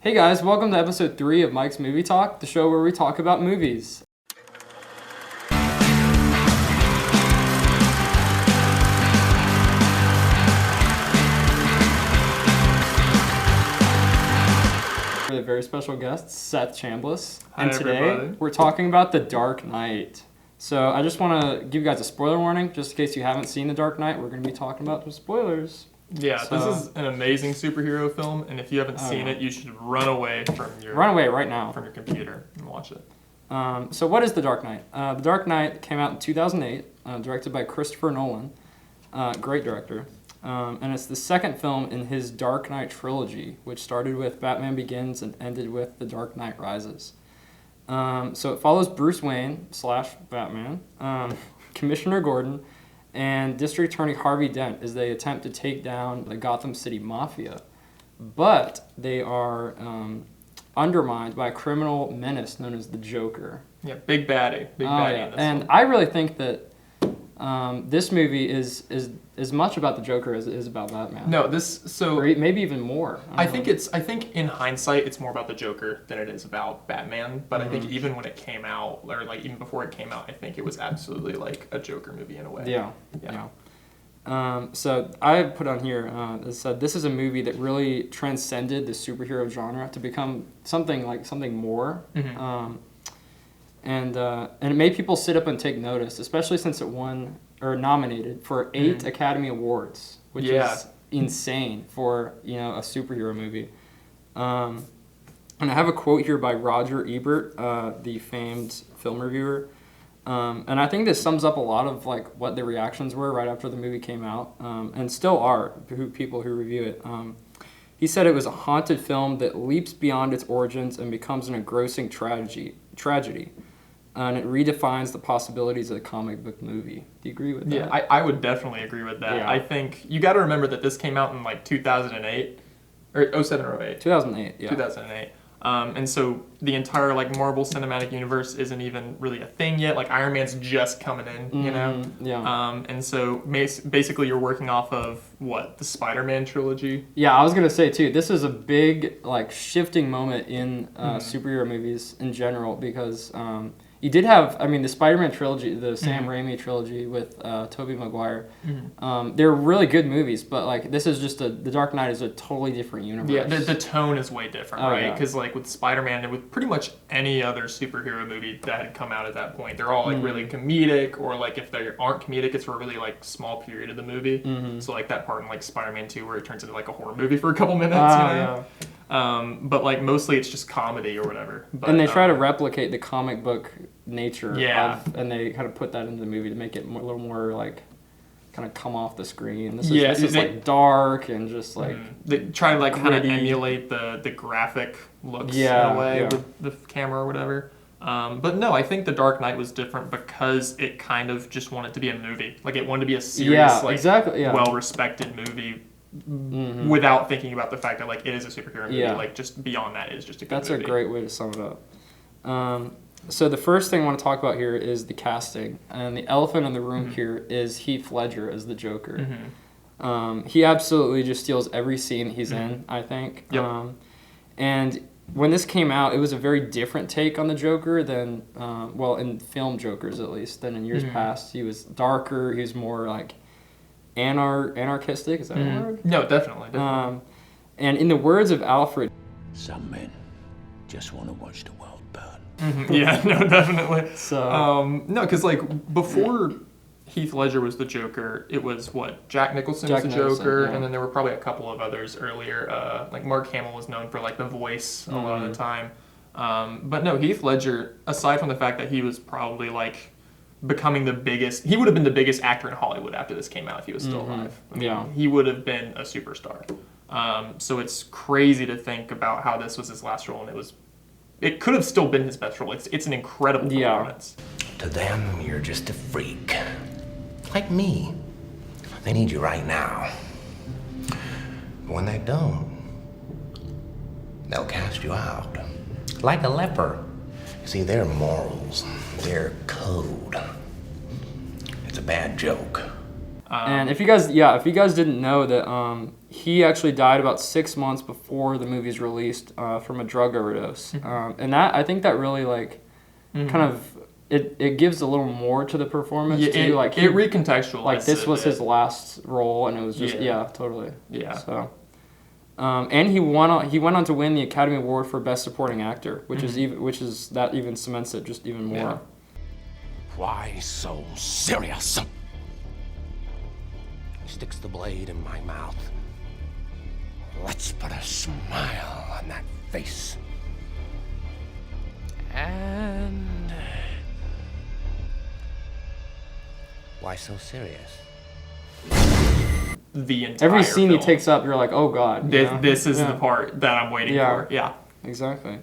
Hey guys, welcome to episode 3 of Mike's Movie Talk, the show where we talk about movies. We have a very special guest, Seth Chambliss. Hi, and today everybody. we're talking about The Dark Knight. So I just want to give you guys a spoiler warning, just in case you haven't seen The Dark Knight. We're going to be talking about some spoilers. Yeah, So- this is an amazing superhero film, and if you haven't seen it, you should run away from your right now. from your computer and watch it. So what is The Dark Knight? The Dark Knight came out in 2008, directed by Christopher Nolan. Great director. And it's the second film in his Dark Knight trilogy, which started with Batman Begins and ended with The Dark Knight Rises. So it follows Bruce Wayne / Batman, Commissioner Gordon, and District Attorney Harvey Dent as they attempt to take down the Gotham City Mafia. But they are undermined by a criminal menace known as the Joker. Yeah, big baddie in this And one. I really think that this movie is as much about the Joker as it is about Batman. No, Or maybe even more. I think in hindsight it's more about the Joker than it is about Batman. But I think even when it came out, or like even before it came out, I think it was absolutely like a Joker movie in a way. Yeah. So I put on here, it said this is a movie that really transcended the superhero genre to become something more. Mm-hmm. And it made people sit up and take notice, especially since it won or nominated for 8 Academy Awards, which is insane for a superhero movie. And I have a quote here by Roger Ebert, the famed film reviewer. And I think this sums up a lot of what the reactions were right after the movie came out, and still are people who review it. He said it was a haunted film that leaps beyond its origins and becomes an engrossing tragedy. And it redefines the possibilities of the comic book movie. Do you agree with that? Yeah, I would definitely agree with that. Yeah. I think you got to remember that this came out in 2008 or 07 or 08. 2008, yeah. 2008. And so the entire Marvel Cinematic Universe isn't even really a thing yet. Iron Man's just coming in, you know? Yeah. And so basically you're working off of the Spider-Man trilogy. Yeah, I was going to say too, this is a big shifting moment in superhero movies in general because you did have, the Spider-Man trilogy, the Sam Raimi trilogy with Tobey Maguire. They're really good movies, but this is just The Dark Knight is a totally different universe. Yeah, the tone is way different, right? Yeah. Because with Spider-Man and with pretty much any other superhero movie that had come out at that point, they're all really comedic, or if they aren't comedic, it's for a really small period of the movie. So that part in Spider-Man 2 where it turns into a horror movie for a couple minutes, Yeah. But mostly it's just comedy or whatever. But, And they try to replicate the comic book nature Yeah. and they kind of put that into the movie to make it a little more kind of come off the screen. This is dark and just they try to kind of gritty. emulate the graphic looks in a way with the camera or whatever. But no, I think The Dark Knight was different because it kind of just wanted to be a movie. It wanted to be a serious, well-respected movie without thinking about the fact that it is a superhero movie. Yeah. Just beyond that, it is just a good That's movie. a great way to sum it up. So the first thing I want to talk about here is the casting. And the elephant in the room here is Heath Ledger as the Joker. He absolutely just steals every scene he's in, I think. Yep. And when this came out, it was a very different take on the Joker than, in film Jokers at least, than in years past. He was darker, he was more anarchistic, is that a word? No, definitely. And in the words of Alfred, some men just want to watch the world burn. Yeah, no, definitely. So no, because before Heath Ledger was the Joker, it was Jack Nicholson was the Joker, and then there were probably a couple of others earlier. Mark Hamill was known for the voice a lot of the time. But no, Heath Ledger, aside from the fact that he was probably becoming the biggest, he would have been the biggest actor in Hollywood after this came out if he was still alive. He would have been a superstar. So it's crazy to think about how this was his last role, and it could have still been his best role. It's an incredible performance. To them, you're just a freak. Like me. They need you right now. But when they don't, they'll cast you out. Like a leper. See, their morals, their code. It's a bad joke. And if you guys didn't know that he actually died about 6 months before the movie's released from a drug overdose. And that I think that really kind of it gives a little more to the performance too. Like it recontextualized. Like this was his last role, and it was just totally. Yeah. So, and he went on to win the Academy Award for Best Supporting Actor, which even cements it just even more. Yeah. Why so serious? He sticks the blade in my mouth. Let's put a smile on that face. And why so serious? The entire every scene film. he takes up, you're like, oh god. This is the part that I'm waiting for. Yeah. Exactly.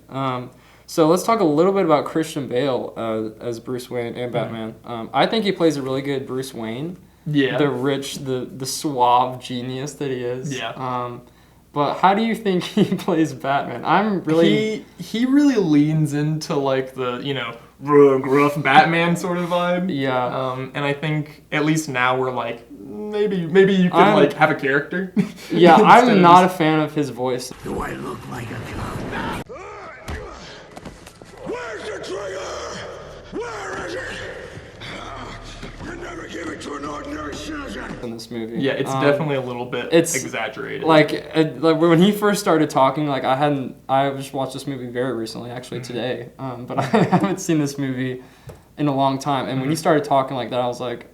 So let's talk a little bit about Christian Bale as Bruce Wayne and Batman. I think he plays a really good Bruce Wayne. Yeah. The rich, the suave genius that he is. Yeah. But how do you think he plays Batman? I'm really... He really leans into, like, the, gruff Batman sort of vibe. Yeah. And I think, at least now, we're like, maybe you could, have a character. Yeah, I'm not a fan of his voice. Do I look like a clown? Where's the trigger? Where is it? You never give it to an ordinary citizen. In this movie. Yeah, it's definitely a little bit exaggerated. Like when he first started talking, like I just watched this movie very recently, actually today, but I haven't seen this movie in a long time. And when he started talking like that, I was like,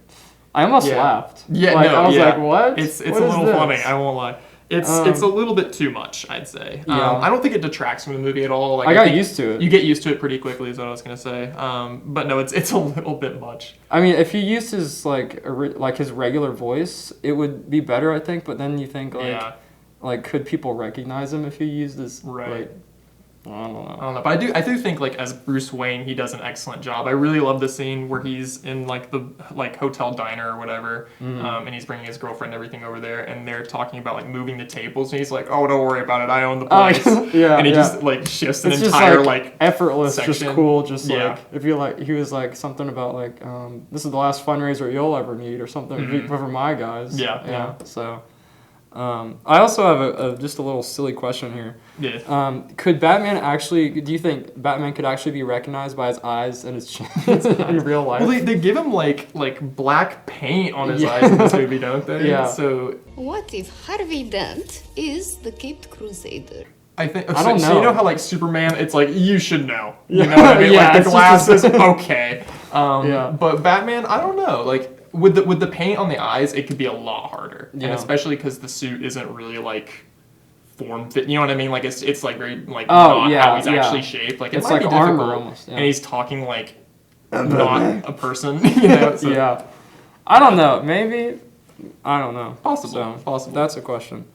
I almost laughed. Yeah, I was like, what? It's a little funny. I won't lie. It's a little bit too much, I'd say. Yeah. I don't think it detracts from the movie at all. Like, I got used to it. You get used to it pretty quickly, is what I was gonna say. But no, it's a little bit much. I mean, if he used his his regular voice, it would be better, I think. But then you think like could people recognize him if he used his right? I don't know. But I do think as Bruce Wayne, he does an excellent job. I really love the scene where he's in the hotel diner or whatever, and he's bringing his girlfriend and everything over there, and they're talking about moving the tables, and he's like, "Oh, don't worry about it, I own the place." And he just shifts an entire effortless, section. just cool, just if you he was something about this is the last fundraiser you'll ever need or something for my guys. Yeah. So. I also have just a little silly question here. Yeah. Could Batman do you think Batman could actually be recognized by his eyes and his chin in real life? Well, they give him like black paint on his eyes in this movie, don't they? Yeah. So. What if Harvey Dent is the Caped Crusader? I think. I don't know. So you know how Superman, it's you should know. You know what I mean? Yeah, the glasses, okay. But Batman, I don't know. With the paint on the eyes, it could be a lot harder, and especially because the suit isn't really form fit. You know what I mean? It's very not how he's actually shaped. It's like armor almost, and he's talking not a person. So. Yeah, I don't know. Maybe I don't know. Possible. That's a question.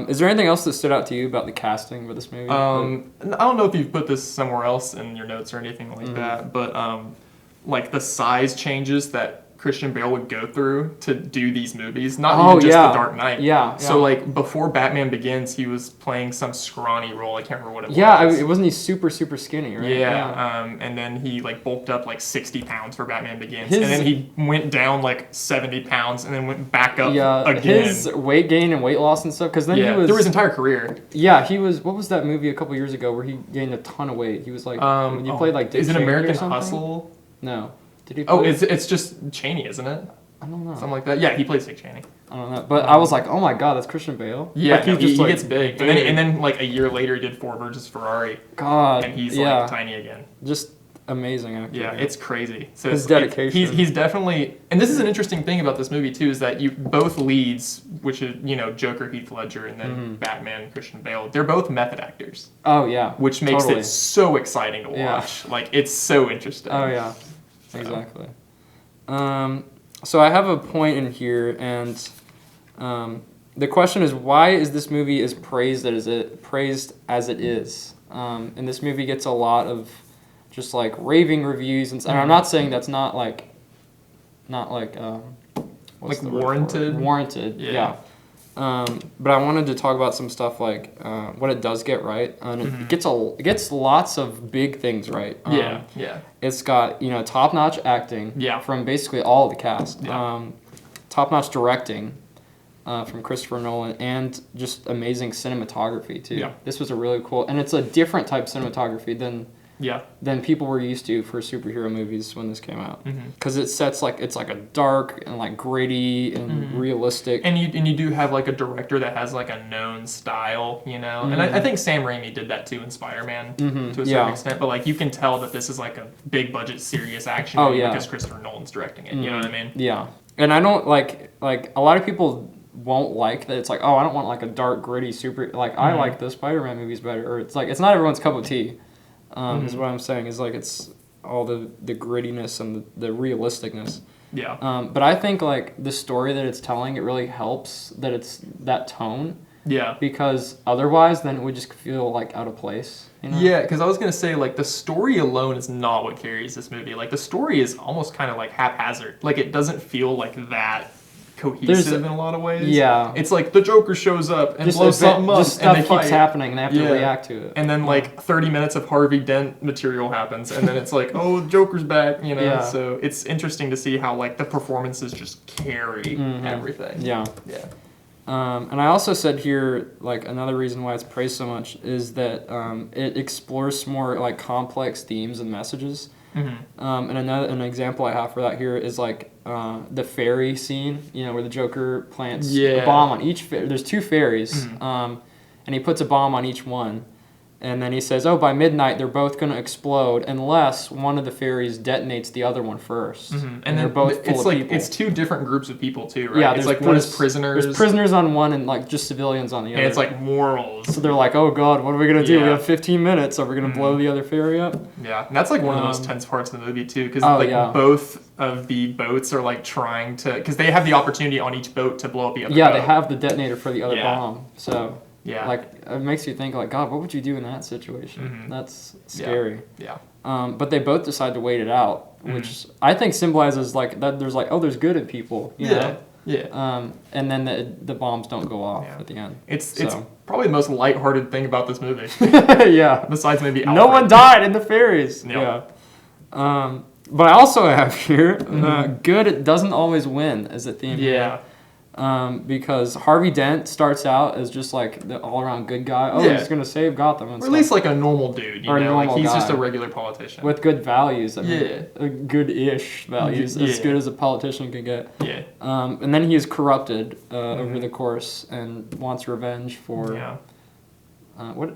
Is there anything else that stood out to you about the casting for this movie? I don't know if you've put this somewhere else in your notes or anything like that, but the size changes that Christian Bale would go through to do these movies, not even just The Dark Knight. Yeah. So before Batman Begins, he was playing some scrawny role. I can't remember what it was. Yeah, it wasn't he super skinny, right? Yeah. And then he bulked up 60 pounds for Batman Begins, and then he went down 70 pounds, and then went back up again. His weight gain and weight loss and stuff. Because then he was through his entire career. Yeah, he was. What was that movie a couple years ago where he gained a ton of weight? He was when you played Dick Is it Cheney American or something? Hustle? No. Did he? It's just Cheney, isn't it? I don't know. Something like that. Yeah, he plays Dick Cheney. I don't know, but I was like, oh my god, that's Christian Bale. Yeah, he gets big, and then a year later he did Ford versus Ferrari. God, and he's tiny again. Just amazing actor. Yeah, it's crazy. So his dedication. He's definitely, and this is an interesting thing about this movie too, is that both leads, which is Joker Heath Ledger and then Batman Christian Bale, they're both method actors. Oh yeah, which makes it so exciting to watch. It's so interesting. Oh yeah, exactly. So I have a point in here, and the question is, why is this movie as praised as it is? And this movie gets a lot of just raving reviews, and I'm not saying that's not warranted. Warranted, yeah. But I wanted to talk about some stuff what it does get right, and it gets lots of big things right. It's got top-notch acting from basically all of the cast, top-notch directing, from Christopher Nolan, and just amazing cinematography too. Yeah. This was a really cool, and it's a different type of cinematography than people were used to for superhero movies when this came out. Because it sets it's like a dark and like gritty and realistic. And you do have like a director that has like a known style, you know. And I think Sam Raimi did that too in Spider-Man to a certain extent. But like you can tell that this is like a big budget, serious action movie because Christopher Nolan's directing it. You know what I mean? Yeah. And I don't like a lot of people won't like that. It's like, oh, I don't want like a dark, gritty super. Like I like the Spider-Man movies better. Or it's like it's not everyone's cup of tea. Is what I'm saying. Is like it's all the grittiness and the realisticness. Yeah. But I think like the story that it's telling, it really helps that it's that tone. Yeah. Because otherwise, then it would just feel like out of place. You know? Yeah, because I was gonna say like the story alone is not what carries this movie. Like the story is almost kind of like haphazard. Like it doesn't feel like that cohesive in a lot of ways. Yeah. It's like the Joker shows up and Just blows something up, just stuff and they keeps happening, and they have to react to it. And then like 30 minutes of Harvey Dent material happens, and then it's like, oh, Joker's back, you know. Yeah. So it's interesting to see how like the performances just carry everything. Yeah. Yeah. And I also said here, like another reason why it's praised so much is that it explores more like complex themes and messages. And an example I have for that here is like the ferry scene, you know, where the Joker plants a bomb on each there's 2 ferries, and he puts a bomb on each one, and then he says, oh, by midnight they're both going to explode unless one of the ferries detonates the other one first. And they're both full of people. It's 2 different groups of people too, right? Yeah, it's like one is prisoners. There's prisoners on one and like just civilians on the other. And it's like morals. So they're like, oh god, what are we going to do? We have 15 minutes. Are we going to blow the other ferry up? Yeah, and that's like one of the most tense parts of the movie too, because both of the boats are like trying to, because they have the opportunity on each boat to blow up the other boat. Yeah, they have the detonator for the other bomb. So like it makes you think like, God, what would you do in that situation? That's scary. Yeah. But they both decide to wait it out, which I think symbolizes like that. There's like, oh, there's good in people. You know? Yeah. And then the bombs don't go off at the end. It's probably the most lighthearted thing about this movie. Yeah. Besides maybe Alfred. No one died in the ferries. Yep. Yeah. But I also have here, good doesn't always win as a theme. Yeah. Because Harvey Dent starts out as just like the all-around good guy. Oh, he's gonna save Gotham, and or at least like a normal dude, you know, like he's just a guy regular politician with good values. I mean, good-ish values, as good as a politician can get. Yeah. And then he is corrupted over the course and wants revenge for. Yeah. What?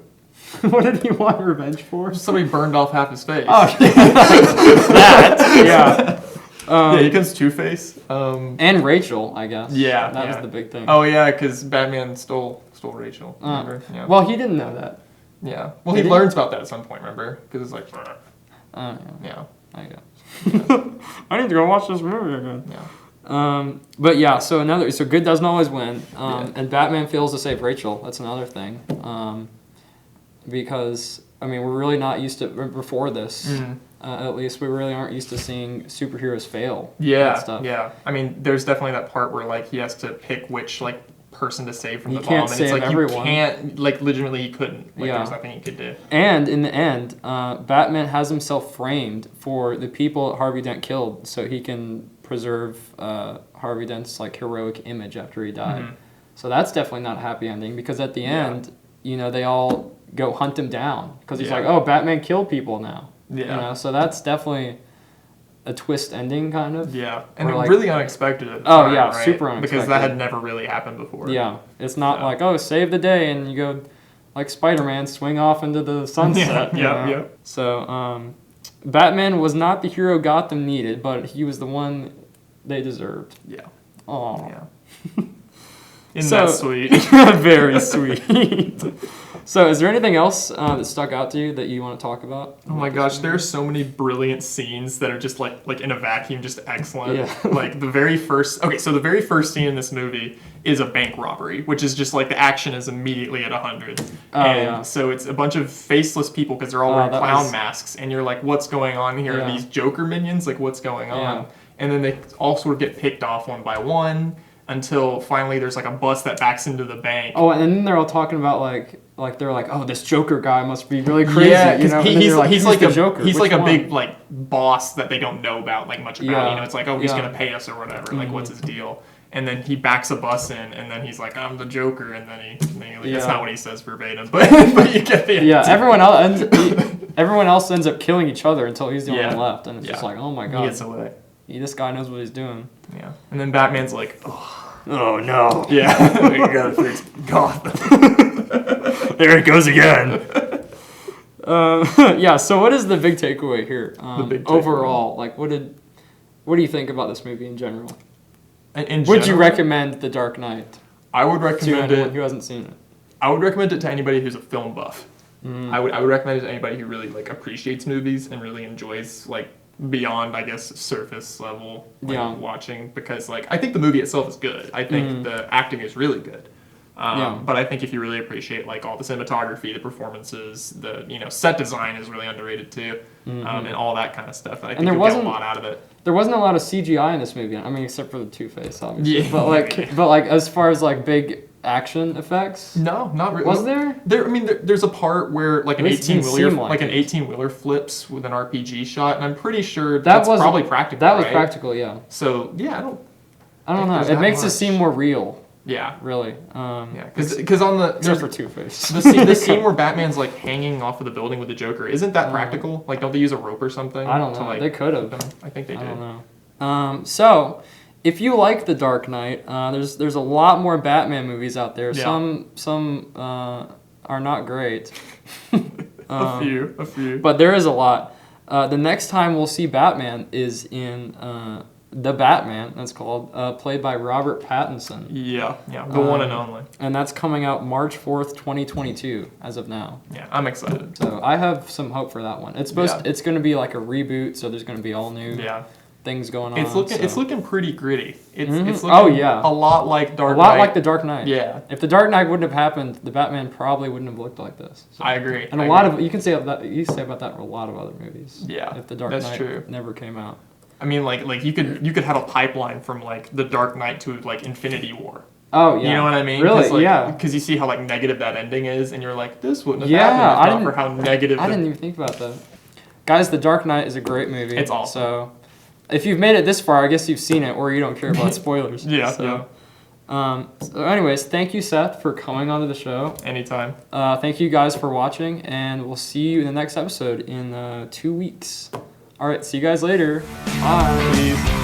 What did he want revenge for? Somebody burned off half his face. Oh, that. Yeah. Yeah, he becomes Two-Face. And Rachel, I guess. Yeah, that was the big thing. Oh yeah, because Batman stole Rachel. Remember? Yeah. Well, he didn't know that. Yeah. Well, he learns about that at some point. Remember? Because it's like. Yeah. I guess. I need to go watch this movie again. Yeah. But yeah, so good doesn't always win. And Batman fails to save Rachel. That's another thing. Because I mean, we're really not used to before this. At least we really aren't used to seeing superheroes fail. Yeah, and stuff. yeah. I mean, there's definitely that part where like he has to pick which like person to save from the bomb, can't and save it's like everyone. you can't, like legitimately he couldn't. Like there's nothing he could do. And in the end, Batman has himself framed for the people that Harvey Dent killed, so he can preserve Harvey Dent's like heroic image after he died. So that's definitely not a happy ending, because at the end, you know, they all go hunt him down because he's like, oh, Batman killed people now. Yeah. You know, so that's definitely a twist ending, kind of. Yeah, and really unexpected at the time, right? Super unexpected. Because that had never really happened before. Yeah, it's not like, oh, save the day, and you go, like Spider-Man, swing off into the sunset. Yeah. So, Batman was not the hero Gotham needed, but he was the one they deserved. Yeah. Aw. Yeah. Isn't that sweet? Very sweet. So, is there anything else that stuck out to you that you want to talk about? Oh my gosh, there are so many brilliant scenes that are just like in a vacuum, just excellent. Yeah. Like the very first scene in this movie is a bank robbery, which is just like the action is immediately at 100. So it's a bunch of faceless people because they're all wearing clown masks, and you're like, what's going on here? Yeah. Are these Joker minions? Like, what's going on? Yeah. And then they all sort of get picked off one by one, until finally there's like a bus that backs into the bank. Oh, and then they're all talking about like they're like, oh, this Joker guy must be really crazy. Yeah, you know? he's like the Joker. He's Which like one? a big like boss that they don't know about like much about. Yeah. You know, it's like, oh, he's Yeah. gonna pay us or whatever. Like, what's his deal? and then he backs a bus in, and then he's like, "I'm the Joker," and then that's not what he says verbatim, but you get the idea. Yeah, everyone else ends up killing each other until he's the only one left, and it's just like, oh my god, he gets away. This guy knows what he's doing. Yeah, and then Batman's like, oh no. Yeah, we gotta fix Gotham. There it goes again. Yeah. So what is the big takeaway here? Overall, like, what do you think about this movie in general? Would you recommend The Dark Knight? I would recommend it. Who hasn't seen it? I would recommend it to anybody who's a film buff. I would recommend it to anybody who really like appreciates movies and really enjoys like beyond, I guess, surface level watching, because like I think the movie itself is good. I think the acting is really good. But I think if you really appreciate like all the cinematography, the performances, the set design is really underrated too, and all that kind of stuff. And I think you'll get a lot out of it. There wasn't a lot of CGI in this movie. I mean, except for the Two-Face, obviously. Yeah. But like as far as like big action effects, no, not really. Was there? There's a part where like an 18-wheeler flips with an RPG shot, and I'm pretty sure that's probably practical. That was practical, yeah. So yeah, I don't know. It makes it seem more real. Yeah, really. Because on the except for Two-Face, the scene where Batman's like hanging off of the building with the Joker, isn't that practical? Like, don't they use a rope or something? I don't know. They could have. I think they did. I don't know. So, if you like The Dark Knight, there's a lot more Batman movies out there. Yeah. Some are not great. A few. But there is a lot. The next time we'll see Batman is in The Batman, that's called, played by Robert Pattinson. Yeah, the one and only. And that's coming out March 4th, 2022, as of now. Yeah, I'm excited. So I have some hope for that one. It's it's going to be like a reboot, so there's going to be all new things going on. It's looking pretty gritty. It's looking a lot like Dark Knight. A lot like The Dark Knight. Yeah. If The Dark Knight wouldn't have happened, the Batman probably wouldn't have looked like this. So. I agree. And you can say about that for a lot of other movies. Yeah. If The Dark Knight never came out. I mean, like you could have a pipeline from like The Dark Knight to like Infinity War. Oh yeah, you know what I mean? Really? Because you see how like negative that ending is, and you're like, this wouldn't have happened for how negative. I didn't even think about that. Guys, The Dark Knight is a great movie. It's awesome. So, if you've made it this far, I guess you've seen it, or you don't care about spoilers. So, anyways, thank you, Seth, for coming onto the show. Anytime. Thank you guys for watching, and we'll see you in the next episode in 2 weeks. All right, see you guys later. Bye. Peace.